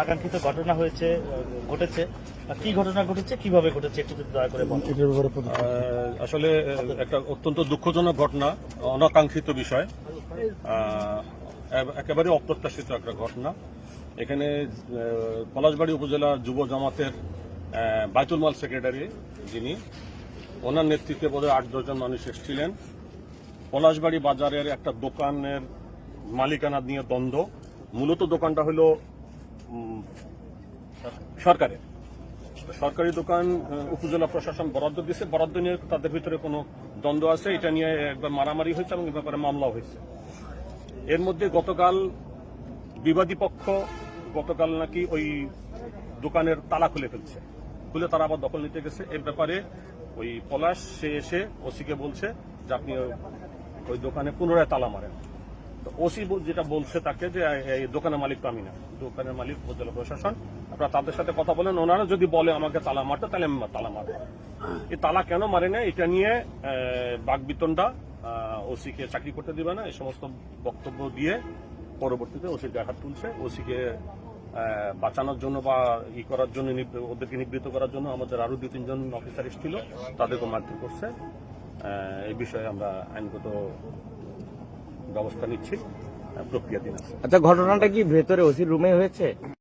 আকাঙ্ক্ষিত ঘটনা ঘটেছে কি ঘটনা ঘটেছে কিভাবে ঘটেছে একটু দয়া করে বলুন। আসলে একটা অত্যন্ত দুঃখজনক ঘটনা, অনাকাঙ্ক্ষিত বিষয়, একেবারে অপ্রত্যাশিত একটা ঘটনা। এখানে পলাশবাড়ী উপজেলা যুব জামাতের বাইতুল মাল সেক্রেটারি যিনি, ওনার নেতৃত্বে বোধহয় 8-10 জন মানুষ এসেছিলেন। পলাশবাড়ী বাজারের একটা দোকানের মালিকানা নিয়ে দ্বন্দ্ব। মূলত দোকানটা হলো সরকারি দোকান, উপজেলা প্রশাসন বরাদ্দ দিয়েছে, বরাদ্দ নিয়ে তাদের ভিতরে কোনো দ্বন্দ্ব আছে, এটা নিয়ে একবার মারামারি হয়েছে এবং এ ব্যাপারে মামলাও হয়েছে। এর মধ্যে গতকাল বিবাদী পক্ষ নাকি ওই দোকানের তালা খুলে ফেলছে, খুলে তারা আবার দখল নিতে গেছে। এর ব্যাপারে ওই পলাশ সে এসে ওসিকে বলছে যে আপনি ওই দোকানে পুনরায় তালা মারেন। ওসি যেটা বলছে তাকে যে এই দোকানের মালিক তো আমি না, দোকানের মালিক উপজেলা প্রশাসন, আপনারা তাদের সাথে কথা বলেন, ওনারা যদি বলে আমাকে তালা মারতে তাহলে আমি তালা মারব। এই তালা কেন মারে না এটা নিয়ে বাকবিতণ্ডা, ওসিকে চাকরি করতে দিবে না, এই সমস্ত বক্তব্য দিয়ে পরবর্তীতে ওসির গায়ে হাত তুলছে। ওসিকে বাঁচানোর জন্য বা করার জন্য, ওদেরকে নিবৃত্ত করার জন্য আমাদের আরো 2-3 জন অফিসার এসেছিল, তাদেরকে মারধর করছে। এই বিষয়ে আমরা আইনগত ব্যবস্থা নিচ্ছি, প্রক্রিয়াধীন আছে। আচ্ছা, ঘটনাটা কি ভেতরে ওসির রুমে হয়েছে?